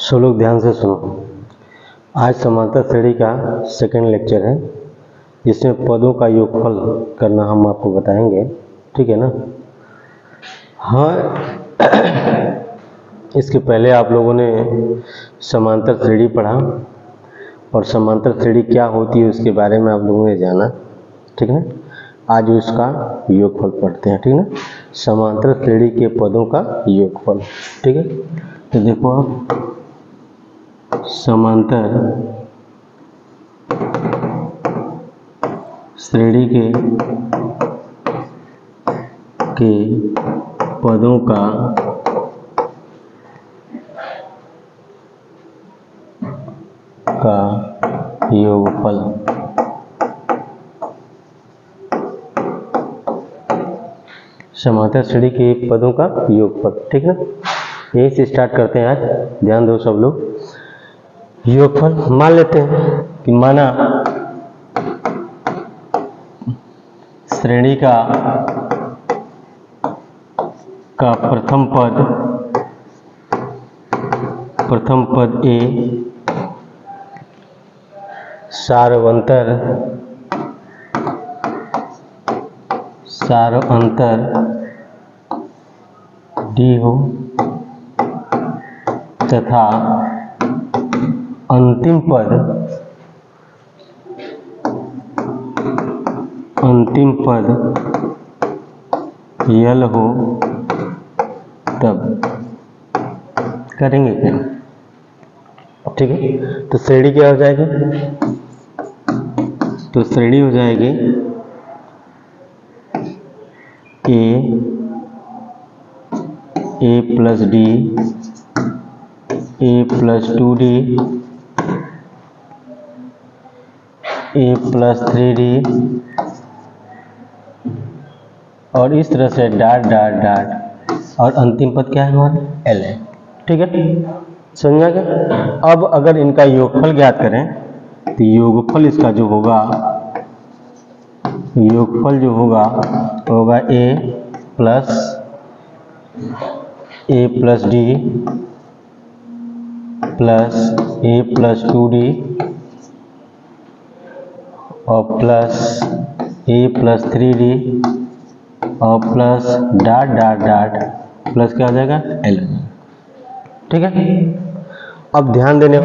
सो लोग ध्यान से सुनो। आज समांतर श्रेणी का सेकंड लेक्चर है, जिसमें पदों का योगफल करना हम आपको बताएंगे। ठीक है ना? हाँ, इसके पहले आप लोगों ने समांतर श्रेणी पढ़ा और समांतर श्रेणी क्या होती है उसके बारे में आप लोगों ने जाना। ठीक है? आज उसका योगफल पढ़ते हैं। ठीक है ना? समांतर श्रेणी के पदों का योगफल। ठीक है? तो देखो आप, समांतर श्रेणी के पदों का योगफल। समांतर श्रेणी के पदों का योगफल। ठीक है? यही से स्टार्ट करते हैं आज। ध्यान दो सब लोग। योगफल मान लेते हैं कि माना श्रेणी का प्रथम पद ए सारवंतर डी हो तथा अंतिम पद यल हो, तब करेंगे क्या? ठीक है? तो श्रेणी क्या हो जाएगी? तो श्रेणी हो जाएगी ए प्लस डी, ए प्लस 2D, ए प्लस 3D और इस तरह से डॉट डॉट डॉट, और अंतिम पद क्या है हमारा? एल है। ठीक है? समझा क्या? अब अगर इनका योगफल ज्ञात करें तो योगफल इसका जो होगा, होगा ए प्लस डी प्लस ए प्लस 2D और प्लस ए प्लस 3D और plus dot dot dot plus क्या हो जाएगा? एल। ठीक है? अब ध्यान देने,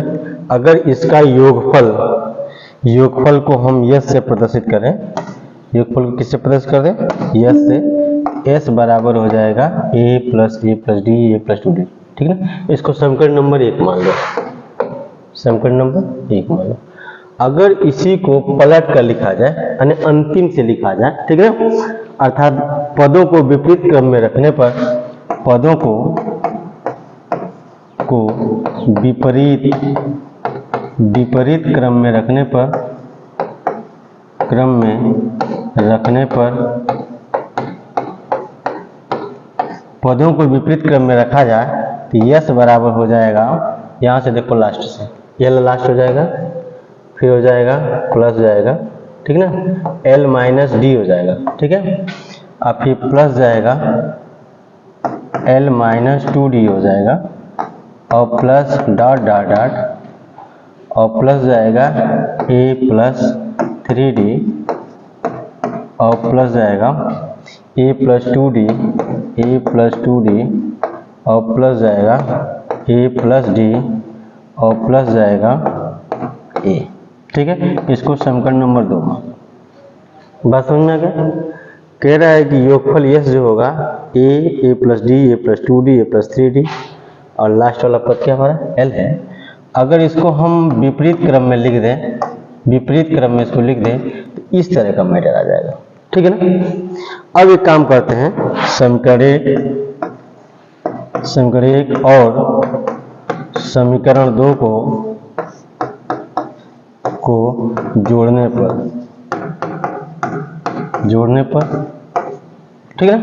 अगर इसका योगफल को हम यस से प्रदर्शित करें, योगफल को किससे प्रदर्शित कर दें? यस से। एस बराबर हो जाएगा ए प्लस डी, ए प्लस 2D। ठीक है? इसको समीकरण नंबर 1 मान लो। समीकरण नंबर 1 मान लो। अगर इसी को पलट कर लिखा जाए, यानी अंतिम से लिखा जाए, ठीक है, अर्थात पदों को विपरीत क्रम में रखने पर, पदों को विपरीत क्रम में रखने पर पदों को विपरीत क्रम में रखा जाए तो यस बराबर हो जाएगा, यहाँ से देखो लास्ट से एल लास्ट हो जाएगा, फिर हो जाएगा प्लस जाएगा, ठीक ना, एल माइनस डी हो जाएगा। ठीक है? अब फिर प्लस जाएगा एल माइनस 2D हो जाएगा और प्लस डॉट डॉट डॉट और प्लस जाएगा ए प्लस 3D और प्लस जाएगा ए प्लस 2D और प्लस जाएगा ए प्लस डी और प्लस जाएगा ए। ठीक है? इसको समीकरण नंबर 2 में बात समझ में आ गया? कह रहा है कि योगफल यस जो होगा ए प्लस डी, ए प्लस 2D, ए प्लस 3D और लास्ट वाला पद क्या हमारा? एल है। अगर इसको हम विपरीत क्रम में लिख दें, इसको लिख दें तो इस तरह का मैटर आ जाएगा। ठीक है ना? अब एक काम करते हैं, समीकरण 1 और समीकरण 2 को जोड़ने पर, ठीक है ना?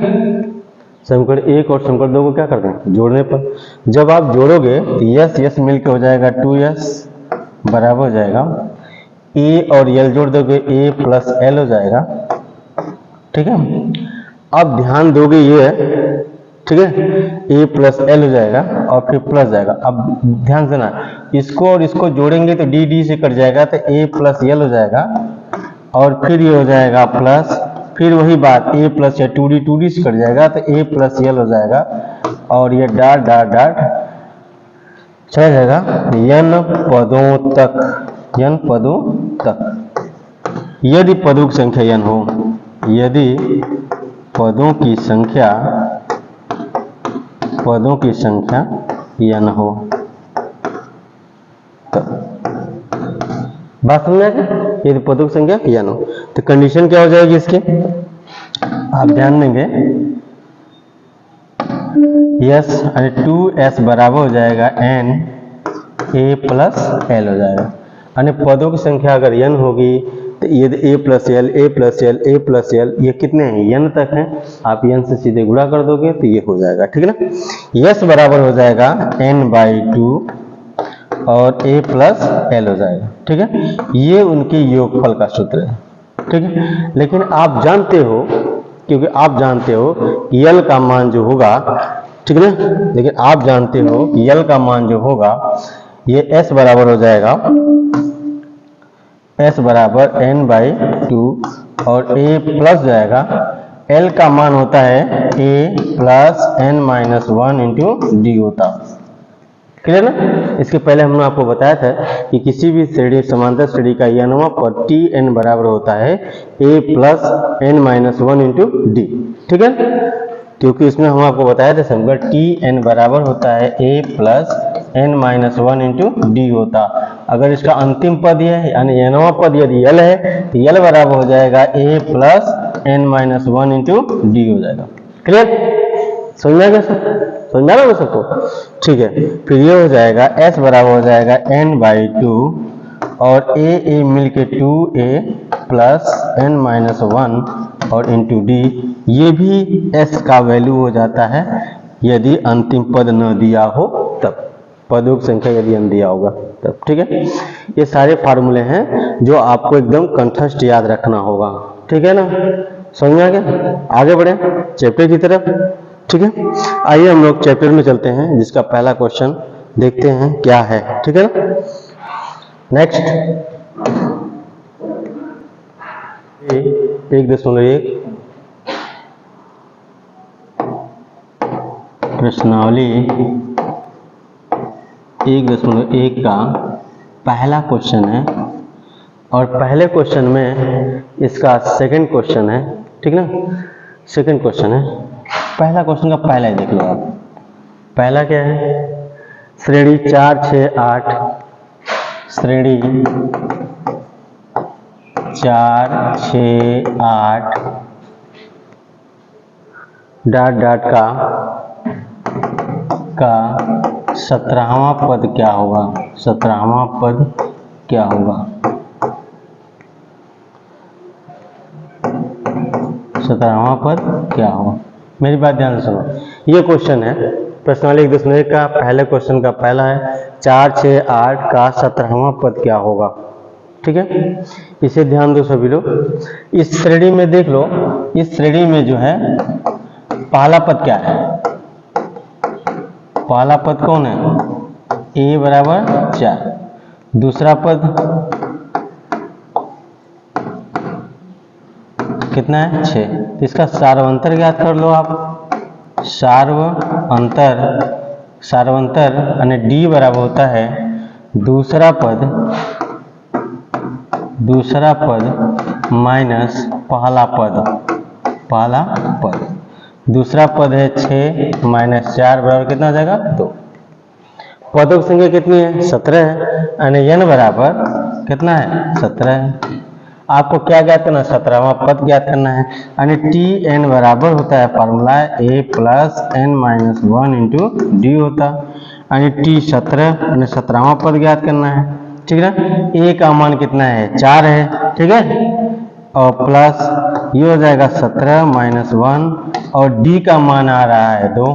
समीकरण 1 और समीकरण 2 को क्या करते हैं? जोड़ने पर। जब आप जोड़ोगे तो यस मिलकर हो जाएगा 2s बराबर हो जाएगा ए और एल जोड़ दोगे ए प्लस एल हो जाएगा। ठीक है? अब ध्यान दोगे ये, ठीक है, ए प्लस एल हो जाएगा और फिर प्लस जाएगा। अब ध्यान से ना, इसको और इसको जोड़ेंगे तो डी डी से कट जाएगा तो ए प्लस एल हो जाएगा और फिर ये हो जाएगा प्लस, फिर वही बात ए प्लस या टू डी से कट जाएगा तो ए प्लस एल हो जाएगा और ये डाट डाट डाट चला जाएगा n पदों तक, n पदों तक। यदि पदों की संख्या n हो, यदि पदों की संख्या n हो तो बात समझ में आएगा। यदि पदों की संख्या n हो तो कंडीशन क्या हो जाएगी इसके, आप ध्यान देंगे यस यानी 2s बराबर हो जाएगा n a प्लस l हो जाएगा। यानी पदों की संख्या अगर n होगी तो ये a plus L A plus L A plus L ये कितने हैं, n तक हैं। आप n से सीधे गुणा कर दोगे तो ये हो जाएगा, ठीक है ना। s बराबर हो जाएगा n/2 और a प्लस l हो जाएगा, ठीक है। ये उनके योगफल का सूत्र है, ठीक है। लेकिन आप जानते हो, क्योंकि आप जानते हो कि l का मान जो होगा, ठीक है ना, लेकिन आप जानते हो कि l का मान जो होगा ये s बराबर हो जाएगा, s बराबर n/2 और a प्लस जाएगा, l का मान होता है a plus n-1 into D होता, क्लियर ना। इसके पहले हमने आपको बताया था कि किसी भी श्रेणी समांतर श्रेणी का n पर tn बराबर होता है a plus n-1 into D, ठीक है। क्योंकि इसमें हम आपको बताया था समझ tn बराबर होता है a plus n-1 into D होता। अगर इसका अंतिम पद है यानी nवां पद यदि l है तो l बराबर हो जाएगा a plus n-1 into D हो जाएगा, क्लियर। समझ में आ गया सर, समझ में आ रहा सबको, ठीक है। फिर ये हो जाएगा s बराबर हो जाएगा n/2 और a मिलके 2a प्लस n-1 और इंटू डी, ये भी s का वैल्यू हो जाता है यदि अंतिम पद न दिया हो तब, पदों की संख्या यदि n दिया होगा तब, ठीक है। ये सारे फार्मूले हैं जो आपको एकदम कंठस्थ याद रखना होगा, ठीक है ना। समझ में आ गया। आगे बढ़े चैप्टर की तरफ, ठीक है। आइए हम लोग चैप्टर में चलते हैं जिसका पहला क्वेश्चन देखते हैं क्या है, ठीक है ना। नेक्स्ट 1.1 प्रश्नावली 1.1 का पहला क्वेश्चन है और पहले क्वेश्चन में इसका सेकंड क्वेश्चन है, ठीक ना। सेकंड क्वेश्चन है, पहला क्वेश्चन का पहला ही देख लो आप। पहला क्या है, श्रेणी 4, 6, 8, श्रेणी 4, 6, 8 डाट डाट का 17वां पद क्या होगा, 17वां पद क्या होगा, 17वां पद क्या होगा। मेरी बात ध्यान से सुनो, ये क्वेश्चन है प्रश्नावली 1.1 का पहले क्वेश्चन का पहला है 4, 6, 8 का 17वां पद क्या होगा, ठीक है। इसे ध्यान दो सभी लोग। इस श्रेणी में देख लो, इस श्रेणी में जो है पहला पद क्या है, पहला पद कौन है, a बराबर 4, दूसरा पद कितना है 6, तो इसका सार्वंतर ज्ञात कर लो आप। सार्वंतर यानी d बराबर होता है दूसरा पद माइनस पहला पद। दूसरा पद है 6 माइनस 4 बराबर कितना हो जाएगा 2। पदों की संख्या कितनी है 17 है, यानी n बराबर कितना है 17 है। आपको क्या ज्ञात करना है, 17वां पद ज्ञात करना है, यानी tn बराबर होता है formula a plus n-1 into D होता, यानी t 17 यानी 17वां पद ज्ञात करना है, ठीक है ना। a का मान कितना है 4 है, ठीक है, और प्लस ये हो जाएगा 17 माइनस 1 और d का मान आ रहा है 2,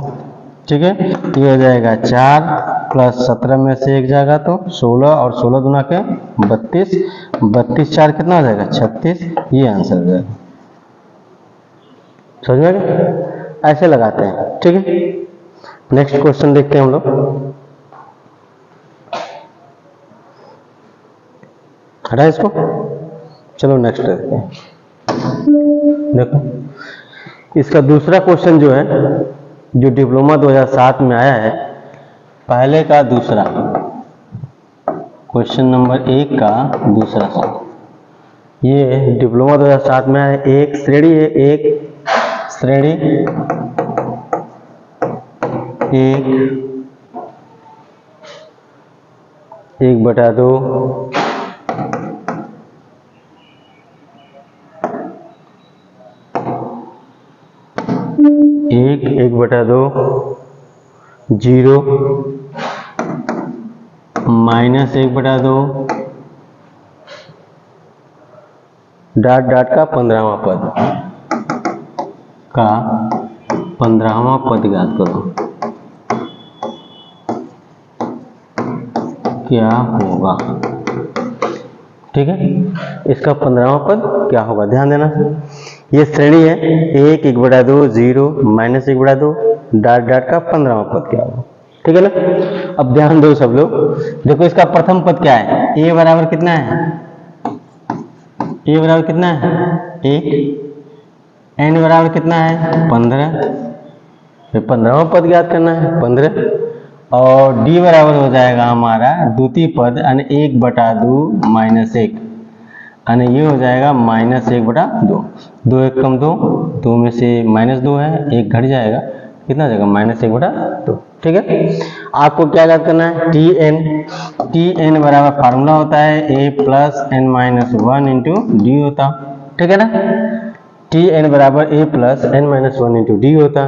ठीक है। ये हो जाएगा 4 प्लस 17 में से 1 जाएगा तो 16 और 16 दूना के 32, 32 4 कितना हो जाएगा 36, ये आंसर हो जाएगा। समझ में? ऐसे लगाते हैं, ठीक है। नेक्स्ट क्वेश्चन देखते हैं हम लोग। हटा इसको, चलो नेक्स्ट देखते हैं। देखो इसका दूसरा क्वेश्चन जो है, जो डिप्लोमा 2007 में आया है, पहले का दूसरा क्वेश्चन नंबर 1 का दूसरा सवाल, ये डिप्लोमा 2007 में आया है। एक श्रेणी है, एक श्रेणी 1/2 1/2 0 -1/2 डॉट डॉट का 15वां पद का 15वां पद ज्ञात करो, क्या होगा। ठीक है, इसका 15वां पद क्या होगा, ध्यान देना। ये श्रेणी है 1/2 0 -1/2 डॉट डॉट का 15वां पद क्या होगा। ठीक है ना। अब ध्यान दो सब लोग, देखो इसका प्रथम पद क्या है, a बराबर कितना है, a बराबर कितना है 1, n बराबर कितना है 15, फिर 15वां पद ज्ञात करना है 15, और d बराबर हो जाएगा हमारा द्वितीय पद यानी 1/2 -1, यानी ये हो जाएगा -1/2, 2 1 कम 2, 2 में से -2 है, 1 घट जाएगा, कितना हो जाएगा -1/2। ठीक है, आपको क्या याद करना है, tn बराबर फार्मूला होता है a + n - 1 × d होता। ठीक है ना, tn बराबर a + n - 1 × d होता,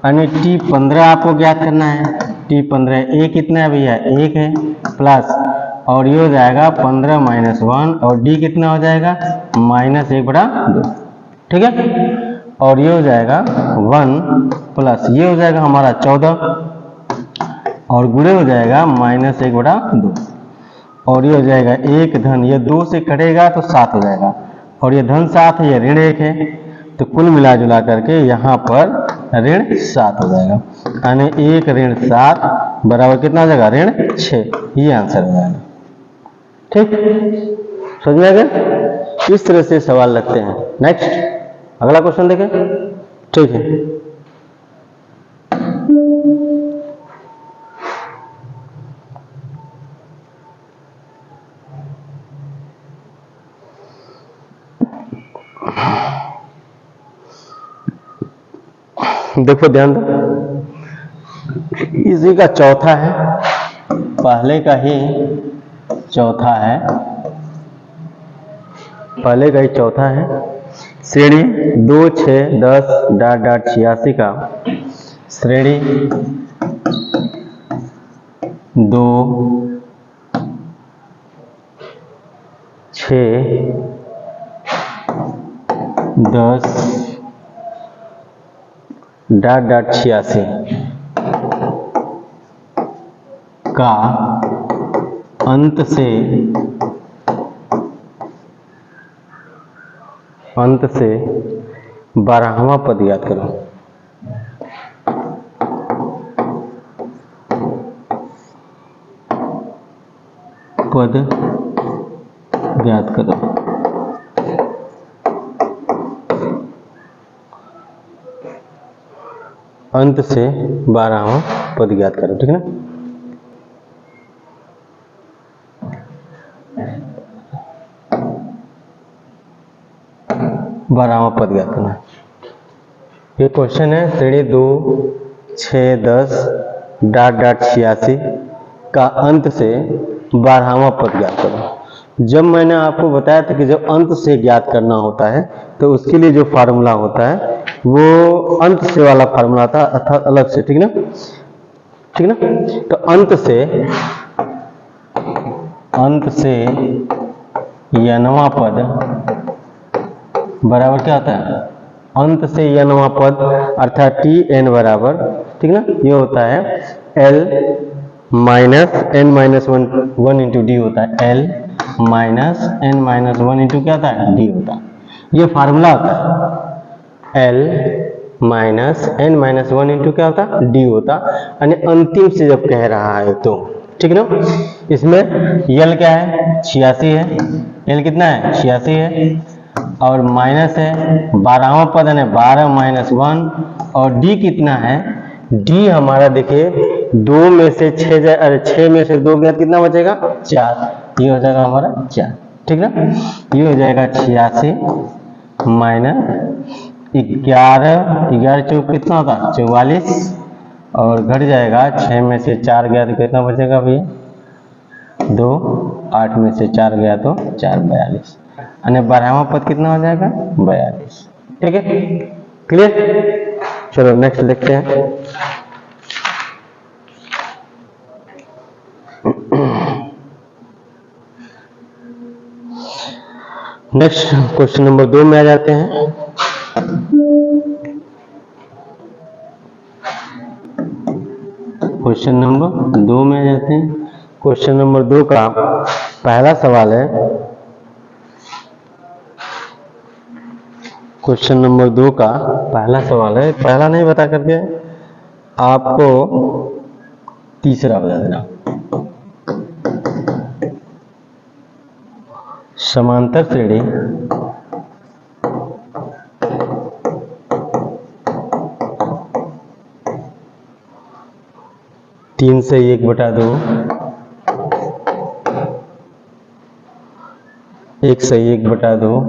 यानी t15 आपको ज्ञात करना है। t15 a कितना है भैया 1 है, प्लस और ये हो जाएगा 15 - 1, और d कितना हो जाएगा -1/2। ठीक है, और ये हो जाएगा 1 प्लस ये हो जाएगा हमारा 14, और गुणे हो जाएगा -1/2, और ये हो जाएगा 1 धन, ये 2 से कटेगा तो 7 हो जाएगा, और ये धन 7 है, ये ऋण 1 है, तो कुल मिला जुला करके यहाँ पर ऋण 7 हो जाएगा, यानी 1 ऋण 7 बराबर कितना हो जाएगा ऋण 6, ये आंसर हो जाएगा। ठीक, समझ में आ गया। इस तरह से सवाल लगते हैं। नेक्स्ट अगला क्वेश्चन देखें। ठीक है, देखो ध्यान दो, इसी का चौथा है, पहले का ही चौथा है, पहले का ही चौथा है। श्रेणी 2 6 10 डॉट डॉट 86 का श्रेणी 2 6 10 डॉट डॉट 86 का अंत से 12वां पद याद करो। पद ज्ञात करो। अंत से 12वां पद ज्ञात करो। ठीक है ना, बारहवां पद ज्ञात करना। ये क्वेश्चन है श्रेणी 2 6 10 डॉट डॉट 86 का अंत से 12वां पद ज्ञात करो। जब मैंने आपको बताया था कि जब अंत से ज्ञात करना होता है तो उसके लिए जो फार्मूला होता है वो अंत से वाला फार्मूला था, अर्थात अलग से। ठीक ना, ठीक ना, तो अंत से यनवा पद बराबर क्या होता है, अंत से यनवा पद अर्थात tn बराबर, ठीक ना, ये होता है l minus n minus 1 into D होता है, l minus n minus 1 into क्या होता है d होता है। ये फार्मूला होता है l minus n minus 1 into क्या होता d होता, यानी अंतिम से जब कह रहा है तो, ठीक ना। इसमें यल क्या है 86 है, यल कितना है 86 है, और माइनस है 12वां पद है 12 माइनस 1, और डी कितना है, डी हमारा देखिए 2 में से 6 अरे 6 में से 2 गया कितना बचेगा 4, ये हो जाएगा हमारा 4, ठीक ना। ये हो जाएगा 86 माइनस 11 चौक कितना होता 44, और घट जाएगा 6 में से 4 गया तो कितना बचेगा भैया 2, 8 में से 4 गया तो 4, 42, यानी 12वां पद कितना हो जाएगा 42, ठीक है, क्लियर। चलो नेक्स्ट देखते हैं। नेक्स्ट क्वेश्चन नंबर 2 में आ जाते हैं। क्वेश्चन नंबर 2 में आ जाते हैं। क्वेश्चन नंबर 2 का पहला सवाल है, क्वेश्चन नंबर 2 का पहला सवाल है, पहला नहीं बता करके आपको तीसरा बता देना। समांतर श्रेणी तीन से 1/2, 1 से 1/2,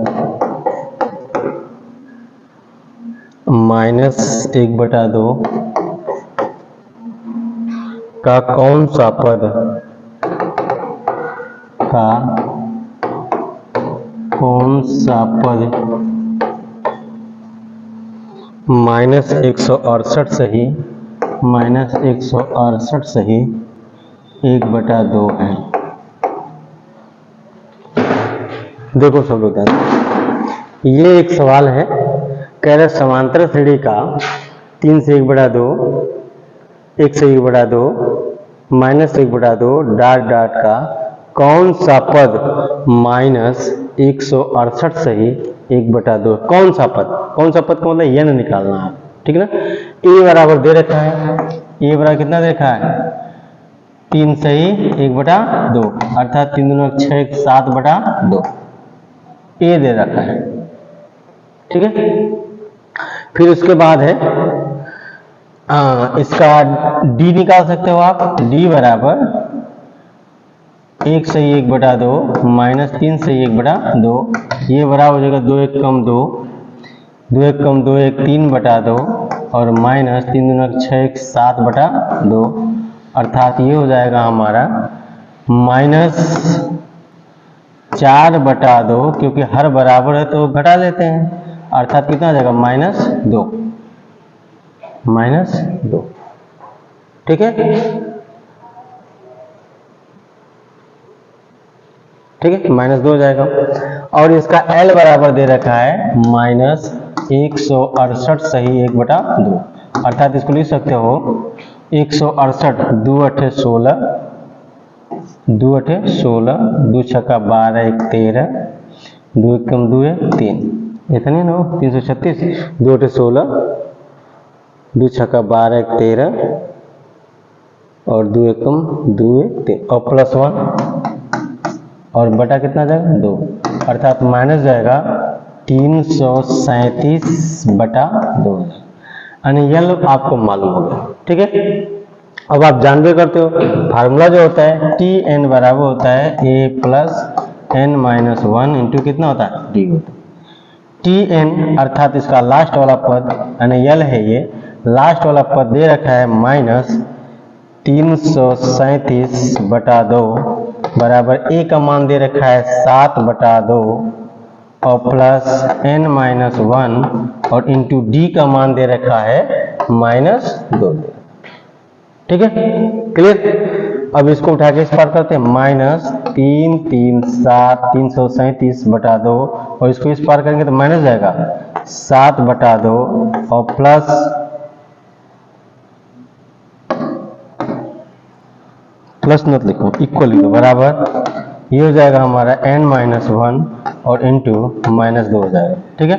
माइनस 1/2 का कौन सा पद माइनस 168 से ही 1/2 है। देखो सब लोग ये एक सवाल है, कह रहे समांतर श्रेणी का 3 से 1/2, 1 से 1/2, माइनस 1/2 डॉट डॉट का कौन सा पद माइनस 168 से ही 1/2, कौन सा पद का मतलब ये ना निकालना है, ठीक ना। ए बराबर दे रखा है, ए बराबर कितना दे रखा है 3 से ही 1/2, अर्थात 3 दूनी 6, 7/2 ए दे रखा है, ठीक है। फिर उसके बाद है इसका डी निकाल सकते हो आप, डी बराबर 1 से 1/2 माइनस 3 से 1/2, ये बराबर हो जाएगा 2 1 कम 2, 2 1 कम 2 1 3/2, और माइनस 3 दूनी 6, 7/2, अर्थात ये हो जाएगा हमारा माइनस 4/2, क्योंकि हर बराबर है तो घटा लेते हैं, अर्थात कितना आ जाएगा -2, ठीक है, -2 हो जाएगा। और इसका L बराबर दे रखा है माइनस 168 सही 1/2, अर्थात इसको लिख सकते हो 168 2 8 16, 2 8 16, 2 छक्का 12 1 13, 2 1 कम 2 3, इतने ना 336, 2 8 16, 2 छक्का 12 1 13, और 2 1 कम 2 3, और प्लस 1, और बटा कितना जाएगा 2, अर्थात माइनस जाएगा 337/2, यानी यल आपको मालूम हो गया, ठीक है। अब आप जानबे करते हो फार्मूला जो होता है Tn बराबर होता है a plus n minus 1 into कितना होता है d होता है। Tn अर्थात इसका लास्ट वाला पद यानी यल है, ये लास्ट वाला पद दे रखा है माइनस 337/2 बराबर a का मान दे रखा है 7/2, और प्लस n माइनस 1, और इंटू d का मान दे रखा है -2, ठीक है, क्लियर। अब इसको उठा के इस पार करते हैं, -337/2, और इसको इस पार करेंगे तो माइनस जाएगा 7/2, और प्लस मत लिखो, इक्वल लिखो, बराबर ये हो जाएगा हमारा n माइनस 1 और इंटू -2 हो जाएगा, ठीक है।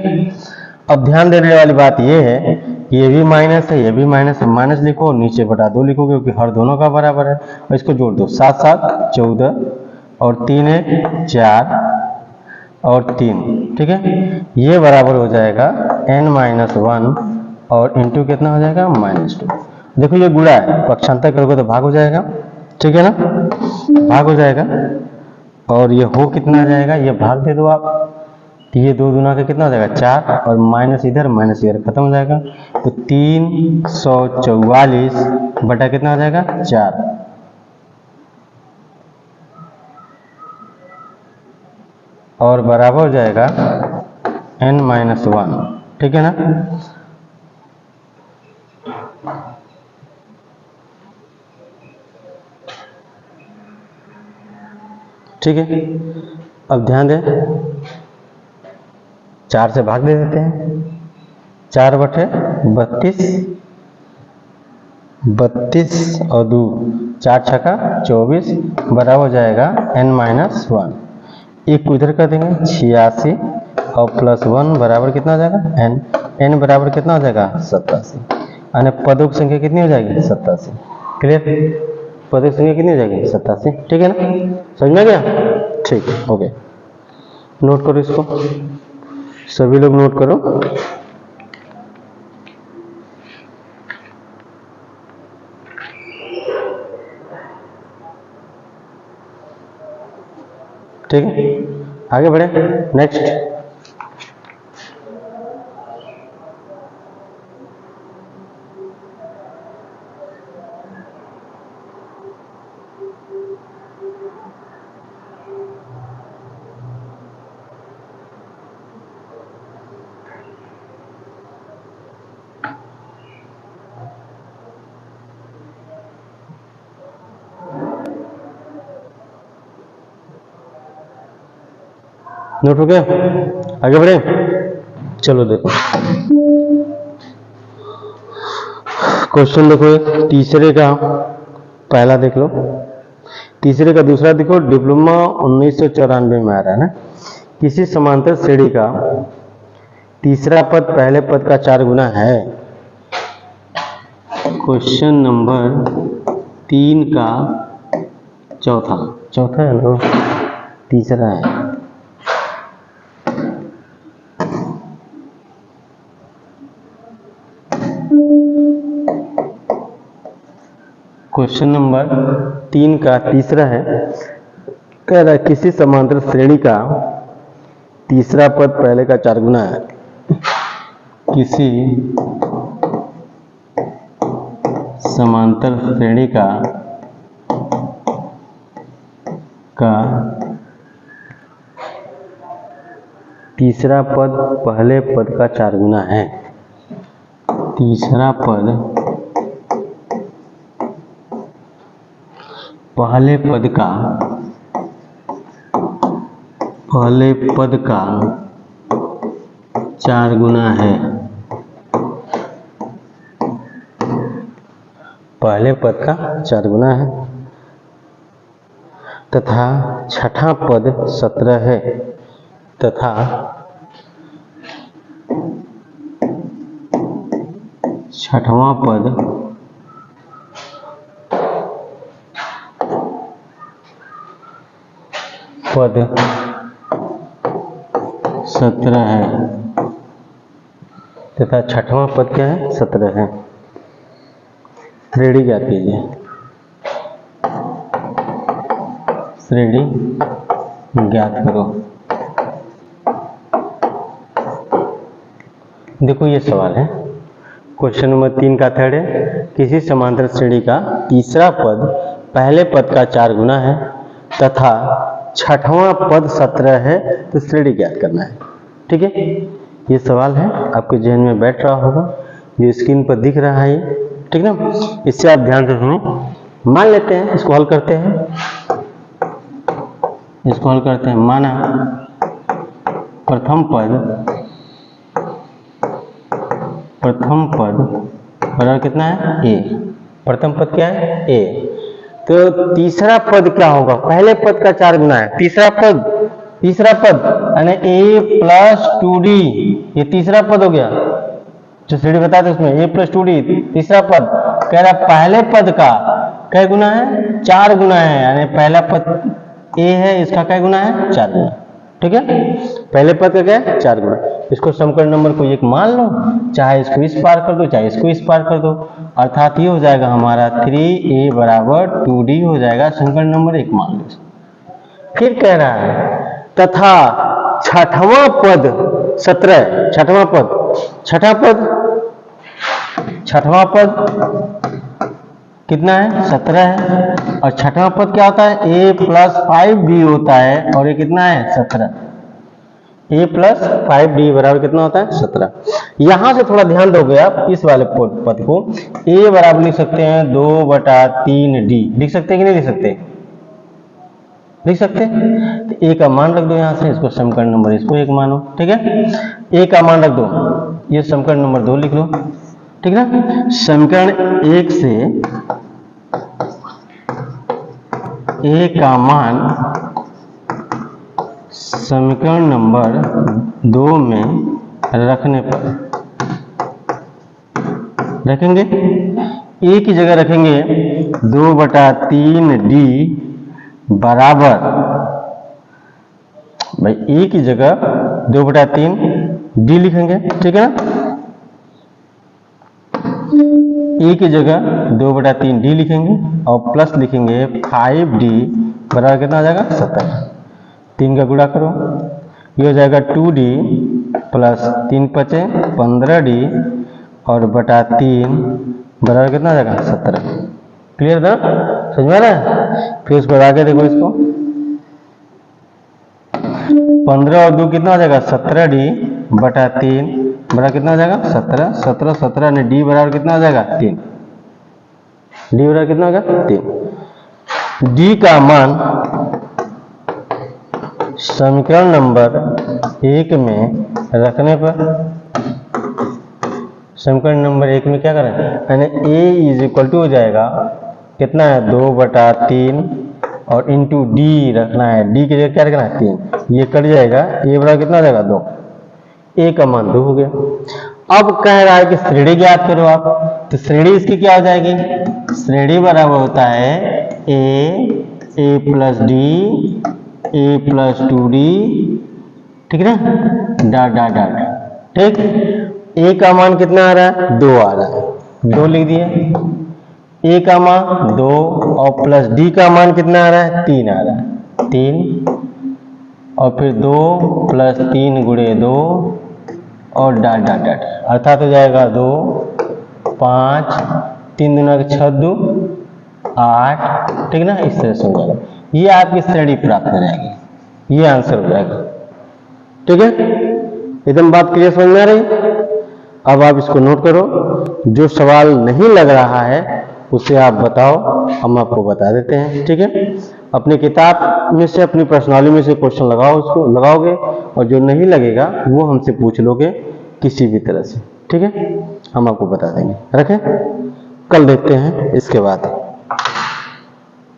अब ध्यान देने वाली बात ये है कि ये भी माइनस है, ये भी माइनस है, माइनस लिखो, नीचे बटा 2 लिखोगे क्योंकि हर दोनों का बराबर है, और इसको जोड़ दो, 7 7 14 और 3 1 4 और 3, ठीक है। ये बराबर हो जाएगा n-1 और इंटू कितना हो जाएगा -2। देखो ये गुणा है, पक्षांतर करोगे तो भाग हो जाएगा, ठीक है ना, भाग हो जाएगा। और ये हो कितना आ जाएगा, ये भाग दे दो आप, तो ये 2 दूना का कितना हो जाएगा 4 और माइनस इधर खत्म हो जाएगा, तो 344 बटा कितना हो जाएगा 4, और बराबर हो जाएगा n-1, ठीक है ना। ठीक है, अब ध्यान दें, 4 से भाग दे देते हैं, 4 बटे 32, 32 और 2 4 छक्का 24 बराबर हो जाएगा n-1। एक को इधर कर देंगे 86 और +1 बराबर कितना हो जाएगा n बराबर कितना हो जाएगा 87, यानी पदों की संख्या कितनी हो जाएगी 87। क्लियर, पदों की संख्या कितनी हो जाएगी 87, ठीक है ना, समझ में गया, ठीक है, ओके। नोट करो इसको, सभी लोग नोट करो। ठीक है, आगे बढ़े, नेक्स्ट। नोट हो गया, आगे बढ़े, चलो देखो क्वेश्चन, देखो एक तीसरे का पहला देख लो, तीसरे का दूसरा देखो, डिप्लोमा 1994 में आ रहा है ना। किसी समांतर श्रेणी का तीसरा पद पहले पद का 4 गुना है। क्वेश्चन नंबर 3 का चौथा है ना, तीसरा है। क्वेश्चन नंबर 3 का तीसरा है, कह रहा है किसी समांतर श्रेणी का तीसरा पद पहले का 4 गुना है। किसी समांतर श्रेणी का तीसरा पद पहले पद का 4 गुना है। तीसरा पद पहले पद का 4 गुना है। पहले पद का 4 गुना है तथा छठा पद 17 है, तथा छठवां पद पद 17 है, तथा छठवां पद क्या है 17 है। श्रेणी ज्ञात कीजिए, श्रेणी ज्ञात करो। देखो ये सवाल है, क्वेश्चन नंबर 3 का थर्ड है, किसी समांतर श्रेणी का तीसरा पद पहले पद का 4 गुना है तथा छठवां पद 17 है, तो श्रेणी ज्ञात करना है। ठीक है, ये सवाल है, आपके जहन में बैठ रहा होगा, जो स्क्रीन पर दिख रहा है ये, ठीक ना। इससे आप ध्यान से सुनो। मान लेते हैं, इसको हल करते हैं, माना प्रथम पद बराबर कितना है a, प्रथम पद क्या है a, तो तीसरा पद क्या होगा, पहले पद का 4 गुना है, तीसरा पद तीसरा पद यानी a प्लस 2d, ये तीसरा पद हो गया जो श्रेणी बताया था उसमें a प्लस 2d तीसरा पद। कह रहा पहले पद का कै गुना है, 4 गुना है, यानी पहला पद a है, इसका कै गुना है, 4 गुना। ठीक है, पहले पद का क्या है, 4 गुना। इसको समीकरण नंबर को एक मान लो, चाहे इसको इस पार कर दो चाहे इसको इस पार कर दो, अर्थात ये हो जाएगा हमारा 3a बराबर 2d हो जाएगा, समीकरण नंबर 1 मान लो। फिर कह रहा है तथा छठवां पद 17, छठवां पद कितना है, 17 है, और छठवां पद क्या होता है, a प्लस 5d होता है, और ये कितना है, 17। a प्लस 5d बराबर कितना होता है, 17। यहां से थोड़ा ध्यान दोगे आप इस वाले पद को, a बराबर लिख सकते हैं 2/3d, लिख सकते हैं कि नहीं लिख सकते, लिख सकते हैं। तो a का मान रख दो यहां से, इसको समीकरण नंबर इसको 1 मानो। ठीक है, a का मान रख दो, ये समीकरण नंबर 2 लिख लो। ठीक है ना, समीकरण 1 से a का मान समीकरण नंबर 2 में रखने पर रखेंगे, a की जगह रखेंगे 2/3d बराबर, भाई a की जगह 2/3d लिखेंगे। ठीक है ना, a की जगह 2/3d लिखेंगे और प्लस लिखेंगे 5d बराबर कितना आ जाएगा, 17। 3 का गुणा करो, ये हो जाएगा 2d प्लस 3 पचे 15d और बटा 3 बराबर कितना आ जाएगा, 17। क्लियर था, समझ में आ रहा है। फिर उसको आगे देखो, इसको 15 और 2 कितना हो जाएगा, 17d बटा 3 बराबर कितना हो जाएगा, 17। 17 17 ने d बराबर कितना हो जाएगा, 3। d बराबर कितना होगा, 3। d का मान समीकरण नंबर 1 में रखने पर, समीकरण नंबर 1 में क्या करें, यानी a इज इक्वल टू हो जाएगा कितना है, 2/3 और इंटू d रखना है, d की जगह क्या रखना है, 3, ये कट जाएगा, a बराबर कितना हो जाएगा, 2। a का मान 2 हो गया। अब कह रहा है कि श्रेणी ज्ञात करो आप, तो श्रेणी इसकी क्या हो जाएगी, श्रेणी बराबर होता है a plus d a plus 2d, ठीक है ना, डॉट डॉट डॉट। ठीक, a का मान कितना आ रहा है, 2 आ रहा है, 2 लिख दिए, a का मान 2 और प्लस d का मान कितना आ रहा है, 3 आ रहा है, 3 और फिर 2 प्लस 3 गुणे 2 और डॉट डॉट डॉट, अर्थात हो जाएगा 2 5 3 दूना 6 2 8। ठीक ना, इस तरह से हो जाएगा, ये आपकी श्रेणी प्राप्त हो जाएगी, ये आंसर हो जाएगा। ठीक है, एकदम बात क्लियर समझ में आ रही। अब आप इसको नोट करो, जो सवाल नहीं लग रहा है उसे आप बताओ, हम आपको बता देते हैं। ठीक है, अपनी किताब में से अपनी पर्सनाली में से क्वेश्चन लगाओ, उसको लगाओगे, और जो नहीं लगेगा वो हमसे पूछ लोगे किसी भी तरह से। ठीक है, हम आपको बता देंगे। रखें, कल देखते हैं इसके बाद।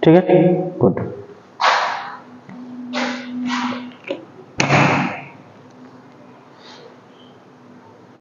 ठीक है, गुड।